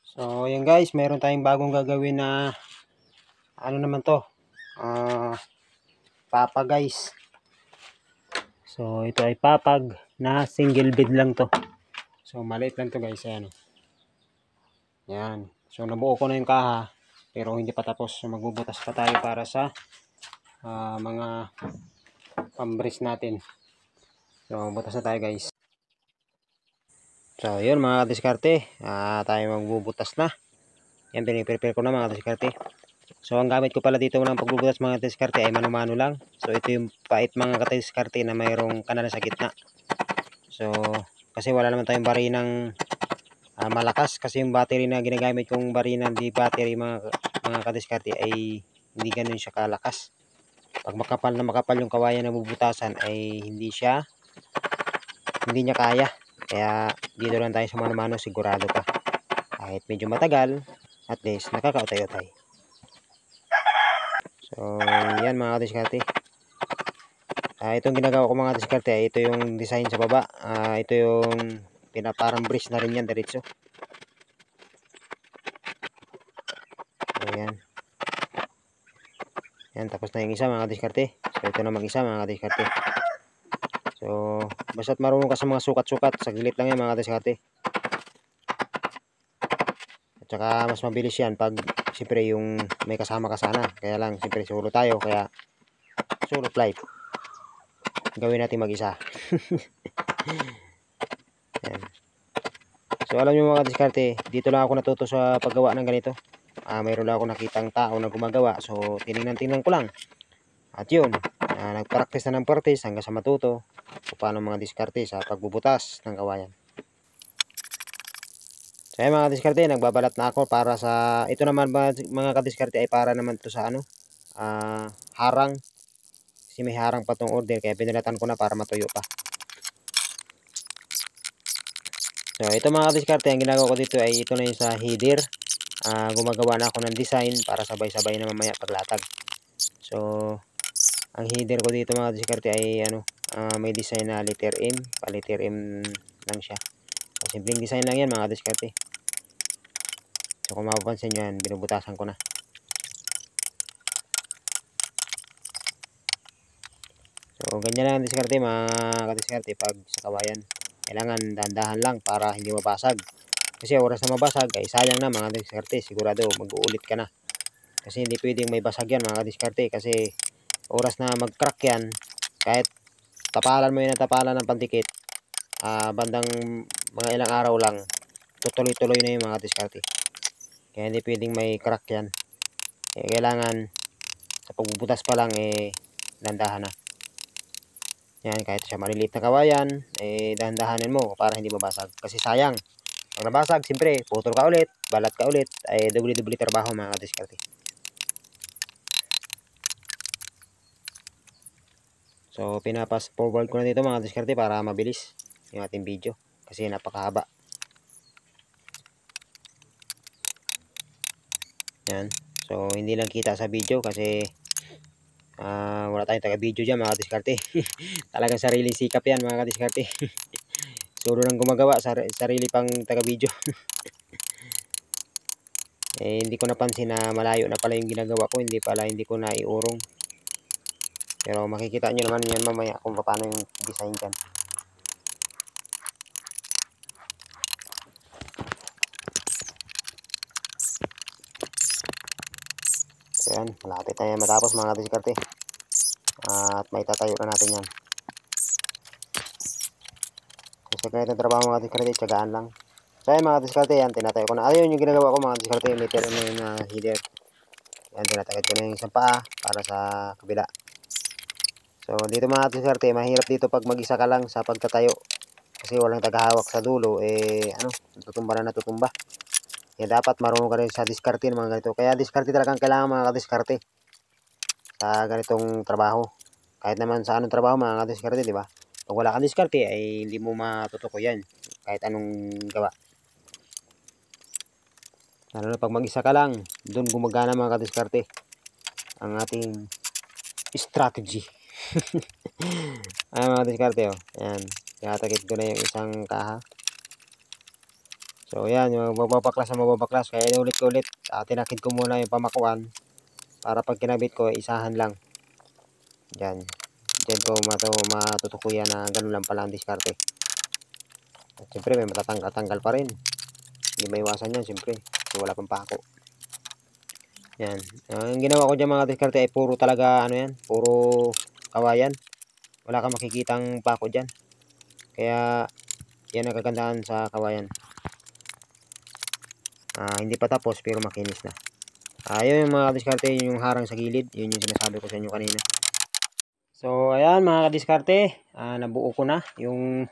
So, ayan guys, mayroon tayong bagong gagawin na ano naman to, papa guys. So, ito ay papag na single bed lang to. So, maliit lang to guys, ayan. Yan. So, nabuo ko na yung kaha, pero hindi pa tapos. So, magbubutas pa tayo para sa mga pambris natin. So, butas na tayo guys. So, yun mga diskarte, tayo magbubutas na. Yan, piniprepare ko na mga diskarte. So, ang gamit ko pala dito ng pagbubutas mga diskarte ay mano-mano lang. So, ito yung pait mga diskarte na mayroong kanal sa gitna. So, kasi wala naman tayong barinang malakas. Kasi yung battery na ginagamit kong barinang di battery mga kadiskarte ay hindi ganun siya kalakas. Pag makapal yung kawayan na bubutasan ay hindi niya kaya. Kaya dito lang tayo sa mano-mano, sigurado pa. Kahit medyo matagal, at least nakakautay-utay. So, yan mga diskarte. Itong ginagawa ko mga diskarte, ito yung design sa baba. Ito yung parang brace na rin yan, diretso. Ayan. Yan, tapos na yung isa mga diskarte. So, ito na mag-isa mga diskarte. So, basta't marunong ka sa mga sukat-sukat, saglit lang yan mga diskarte. At saka mas mabilis yan pag siyempre yung may kasama ka sana. Kaya lang, siyempre solo tayo, kaya solo flight. Gawin natin mag-isa. Yan. So, alam nyo mga diskarte, dito lang ako natuto sa paggawa ng ganito. Mayroon lang ako nakitang tao na gumagawa. So, tinignan-tingnan ko lang. At yun, nagpractice na ng practice hanggang sa matuto kung paano mga diskarte sa pagbubutas ng kawayan. So, ay mga diskarte, nagbabalat na ako para sa, ito naman mga kadiskarte ay para naman to sa harang. Kasi may harang pa tong order, kaya pinalatan ko na para matuyo pa. So, ito mga kadiskarte, ang ginagawa ko dito ay ito na yung sa header. Gumagawa na ako ng design para sabay-sabay na mamaya paglatag. So, ang header ko dito mga diskarte ay may design na letter M, pa-letter M lang siya. So, simpleng design lang yan mga diskarte. So, kung mapapansin nyo yan, binubutasan ko na. So, ganyan lang ang diskarte mga kadiskarte pag sa kawayan. Kailangan dahan-dahan lang para hindi mabasag. Kasi oras na mabasag ay sayang na mga diskarte. Sigurado mag-uulit ka na. Kasi hindi pwedeng may basag yan mga diskarte. Kasi oras na mag-crack yan, kahit tapalan mo yun na tapalan ng pandikit, bandang mga ilang araw lang, tutuloy-tuloy na yung mga diskarte. Kaya hindi pwedeng may crack yan. Kailangan sa pagbubutas pa lang dandahan na. Yan, kahit siya maliliit na kawayan, dahan-dahanin mo para hindi mabasag. Kasi sayang, pag nabasag, siyempre, putol ka ulit, balat ka ulit, ay dubli-dubli trabaho mga diskarte. So, pinapas forward ko na dito mga diskarte para mabilis yung ating video. Kasi napakahaba. Yan. So, hindi lang kita sa video kasi wala tayong taga-video dyan mga diskarte. Talagang sariling sikap yan mga diskarte. Solo lang gumagawa, sarili pang taga-video. Hindi ko napansin na malayo na pala yung ginagawa ko. Hindi ko na iurong. Pero makikita nyo naman yan mamaya kung paano yung design dyan. So yan, malapit na yan matapos mga diskarte. At may tatayo na natin yan. So sa ganitong trabaho mga diskarte, tiyagaan lang. So yan mga diskarte, yan tinatayo ko na. Ayun yung ginagawa ko mga diskarte, meter na yung header. Yan, tinatagad ko na yung isang paa para sa kabila. So dito mga diskarte, mahirap dito pag mag-isa ka lang sa pagtatayo. Kasi walang tagahawak sa dulo, natutumba na natutumba. Kaya dapat marunong ka rin sa diskarte ng mga ganito. Kaya diskarte talagang kailangan mga diskarte sa ganitong trabaho. Kahit naman sa anong trabaho mga diskarte, di ba? Pag wala kang diskarte ay hindi mo matutukoy yan kahit anong gawa. Lalo na pag mag-isa ka lang, doon gumagana mga diskarte ang ating strategy. Ay mga diskarte, oh. Ayan, tinatagit ko na yung isang kaha. So yan, yung mababaklas na mababaklas. Kaya ulit-ulit, tinakid ko muna yung pamakuan para pag kinabit ko, isahan lang. Yan. Diyan ko matutukuyan na ganun lang pala ang diskarte. At siyempre may matatanggal pa rin. Hindi maiwasan yan siyempre. So, wala pang pako. Yan. Ang ginawa ko dyan mga diskarte ay puro talaga ano yan. Puro kawayan. Wala kang makikitang pako dyan. Kaya yan ang kagandahan sa kawayan. Hindi pa tapos pero makinis na. Yun yung mga diskarte, yung harang sa gilid. Yun yung sinasabi ko sa inyo kanina. So ayan mga kadiskarte. Nabuo ko na yung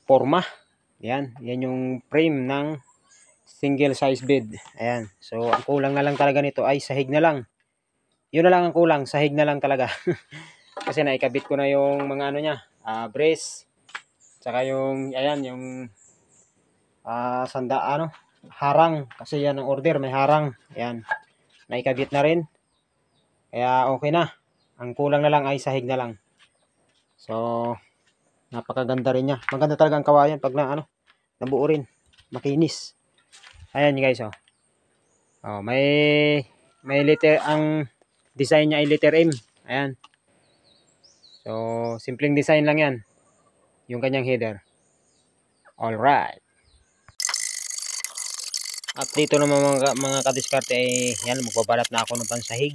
forma. Yan yung frame ng single size bed. Ayan. So ang kulang na lang talaga nito ay sahig na lang. Yun na lang ang kulang, sahig na lang talaga. Kasi naikabit ko na yung mga ano niya, brace. Tsaka yung ayan yung harang kasi yan ang order, may harang. Ayan. Naikabit na rin. Kaya okay na. Ang kulang na lang ay sahig na lang. So napakaganda rin niya. Maganda talaga ang kawayan pag nabuo rin. Makinis. Ayan guys, oh. May letter, ang design niya ay letter M. Ayan. So, simpleng design lang 'yan. Yung kanyang header. All right. At dito naman mga kadiskarte ay yan, magbabalat na ako ng pansahig.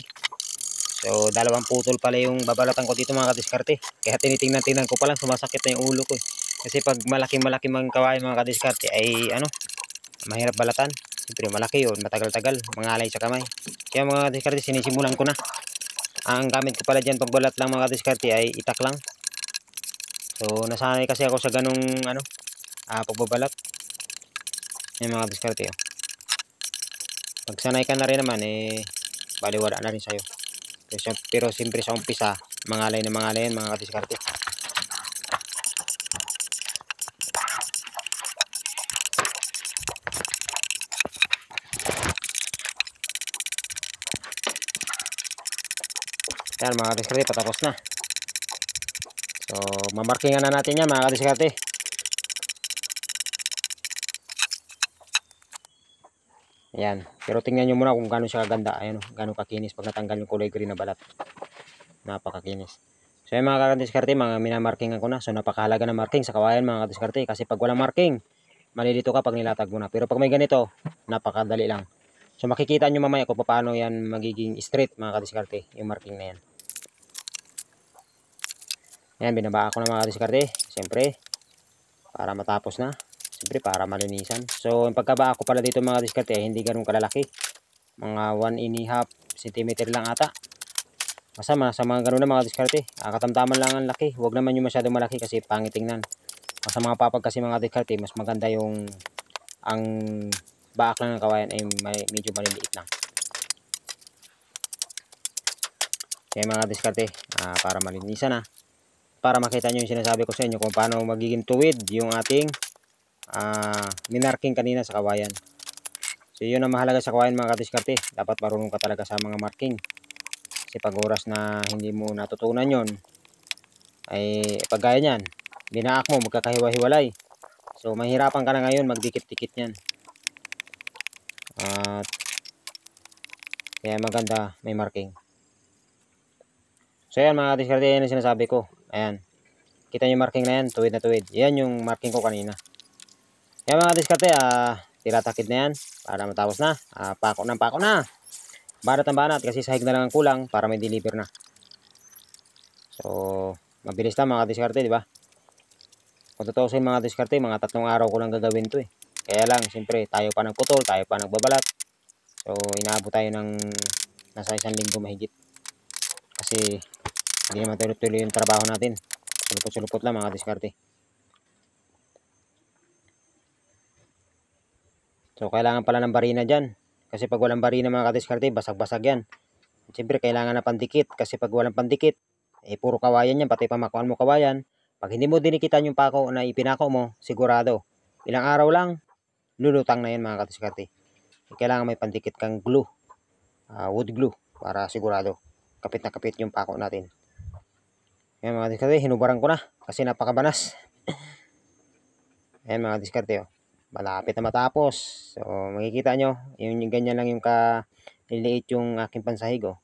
So, dalawang putol pala yung babalatan ko dito mga kadiskarte. Kaya tinitingnan ko pa lang, sumasakit na yung ulo ko. Kasi pag malaki mga kawayan mga kadiskarte ay mahirap balatan. Siyempre malaki yun, matagal-tagal, mangalay sa kamay. Kaya mga kadiskarte, sinisimulan ko na. Ang gamit ko pala dyan pagbalat lang mga kadiskarte ay itak lang. So, nasanay kasi ako sa ganung pagbabalat. Yan mga kadiskarte. Pag sanay ka na rin naman, baliwala na rin sa'yo. Pero siyempre sa umpisa, mangalay na mangalay yan mga kadiskarte. Yan mga kadiskarte, patapos na. So, mamarkingan na natin yan mga kadiskarte. Ayan. Pero tingnan nyo muna kung gano'n siya kaganda. Ayan, gano'n kakinis pag natanggal yung kulay green na balat. Napakakinis. So yung mga kadiskarte, mga minamarkingan ko na. So napakahalaga na marking sa kawayan mga kadiskarte. Kasi pag walang marking, malilito ka pag nilatag mo na. Pero pag may ganito, napakadali lang. So makikita nyo mamaya kung paano yan magiging straight mga kadiskarte. Yung marking na yan. Ayan, binabaa ko na mga kadiskarte. Siyempre, para matapos na. Siyempre, para malinisan. So yung pagkabaa ko pala dito mga kadiskarte, hindi ganun kalalaki. Mga 1.5 cm lang ata. Masama sa mga ganun na mga diskarte. Katamtaman lang ang laki. Huwag naman yung masyadong malaki kasi pangit tingnan. Sa mga papag kasi mga diskarte, mas maganda yung ang baak lang ng kawayan ay medyo maliliit lang. Kaya mga diskarte, para malinisan na. Para makita nyo yung sinasabi ko sa inyo kung paano magiging tuwid yung ating minarking kanina sa kawayan. So yun ang mahalaga sa kawayan mga diskarte. Dapat marunong ka talaga sa mga marking. Kasi pag oras na hindi mo natutunan yon ay paggaya niyan, binaak mo, magkakahiwa-hiwalay. So mahirapan ka na ngayon magdikit-dikit niyan. At kaya maganda may marking. So yan mga diskarte, yan ang sinasabi ko. Ayan. Kita nyo yung marking na yan, tuwid na tuwid. Yan yung marking ko kanina. Yan mga diskarte, tiratakid na yan para matapos na. Pako na. Banat ng banat kasi sahig na lang ang kulang para may deliver na. So, mabilis lang mga diskarte, di ba? Kung totoo sa mga diskarte, mga 3 araw ko lang gagawin to eh. Kaya lang, siyempre, tayo pa nagputol, tayo pa nagbabalat. So, inaabot tayo ng nasa 1 linggo mahigit. Kasi, hindi naman tuloy-tuloy yung trabaho natin. Sulupot-sulupot lang mga diskarte. So, kailangan pala ng barina dyan. Kasi pag walang barina mga kadiskarte, basag-basag yan. Siyempre, kailangan na pandikit. Kasi pag walang pandikit, puro kawayan yan. Pati pamakuan mo kawayan. Pag hindi mo dinikitan yung pako na ipinako mo, sigurado, ilang araw lang, lulutang na yan mga kadiskarte. Kailangan may pandikit kang glue. Wood glue. Para sigurado, kapit na kapit yung pako natin. Ayan mga diskarte, hinubaran ko na. Kasi napakabanas. Ayan mga diskarte, oh. malapit na matapos. So makikita nyo, yung ganyan lang yung kaliliit yung aking pansahig. Oh.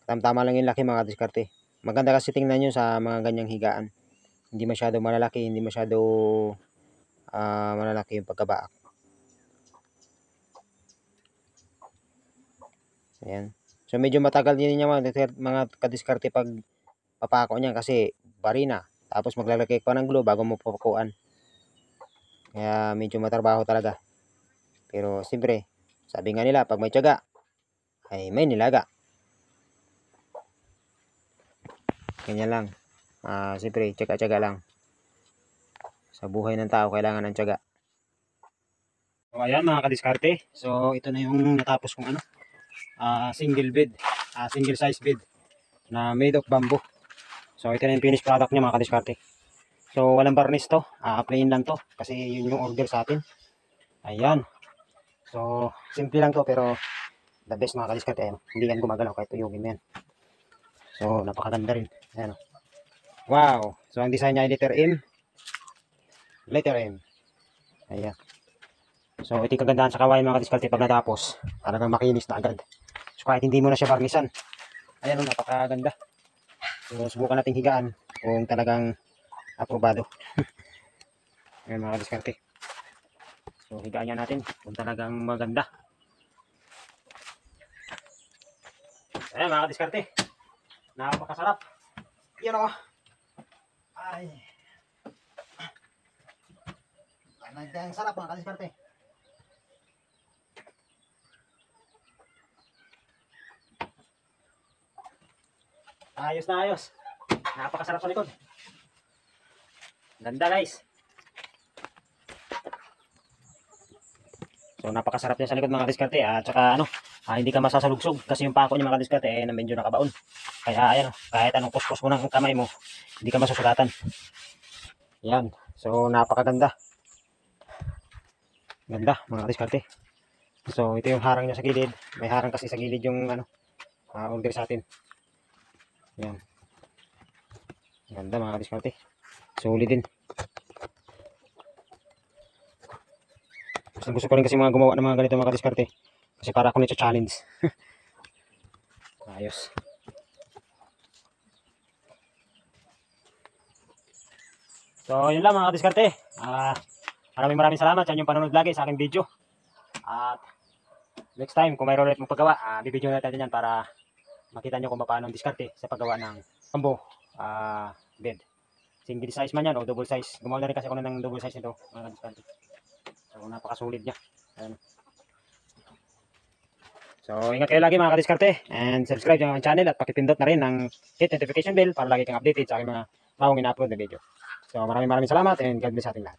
Tama lang yung laki mga diskarte. Maganda kasi tingnan nyo sa mga ganyang higaan. Hindi masyado malalaki, hindi masyado malalaki yung pagkabaak. Ayan. So medyo matagal din niya mga kadiskarte pag papako niya kasi barina. Tapos maglalagay pa ng glue bago mo papakuan. Kaya medyo matrabaho talaga. Pero siyempre, sabi nga nila pag may tiyaga ay may nilaga. Ganyan lang. Siyempre, tiyaga-tiyaga lang. Sa buhay ng tao kailangan ng tiyaga. So ayan mga kadiskarte. So ito na yung natapos kong single bed, single size bed na made of bamboo. So ito na yung finished product niya mga kadiskarte. So walang varnish to, plain lang to kasi yun yung order sa atin. Ayan. So simple lang to pero the best mga kadiskarte. Ayan. Hindi yan gumagalaw kahit tuyugin mo yan. So napakaganda rin. Ayan. Wow. So ang design niya ay letter M. Letter M. Ayan. So ito yung kagandahan sa kawain mga kadiskarte pag natapos. Talagang makinis na agad. So kahit hindi mo na siya varnisan. Ayan o, napakaganda. So subukan natin higaan kung talagang aprobado. Ayan mga kadiskarte. So higaan niya natin kung talagang maganda. Ayan mga kadiskarte. Napakasarap. Yan o. Ay. Ang sarap mga kadiskarte. Ayos na ayos. Napakasarap sa likod. Ganda guys. So napakasarap niya sa likod mga kadiskarte. At saka hindi ka masasalugsog kasi yung pako niya mga kadiskarte na medyo nakabaon. Kaya ayan kahit anong kuskos mo ng kamay mo, hindi ka masusugatan. Yan. So napakaganda. Ganda mga kadiskarte. So ito yung harang niya sa gilid. May harang kasi sa gilid yung order sa atin. Yan. Ganda mga kadiskarte. Solid din. Gusto ko rin kasi mga gumawa ng mga ganito mga kadiskarte. Kasi para ako nito challenge. Ayos. So yun lang mga kadiskarte. Maraming salamat sa inyong panonood lagi sa aking video. At next time kung mayroon ulit mong paggawa, bibidyo natin yan para makita nyo kung paano ang diskarte sa paggawa ng bamboo bed. Single size man yan o double size. Gumawa na rin kasi ako ng double size nito mga kadiskarte. So napakasulit niya. Ayan. So ingat kayo lagi mga kadiskarte and subscribe sa aking channel at pakipindot na rin ng hit notification bell para lagi kang updated sa aking mga bagong ina-upload na video. So maraming salamat and God bless sa ating lahat.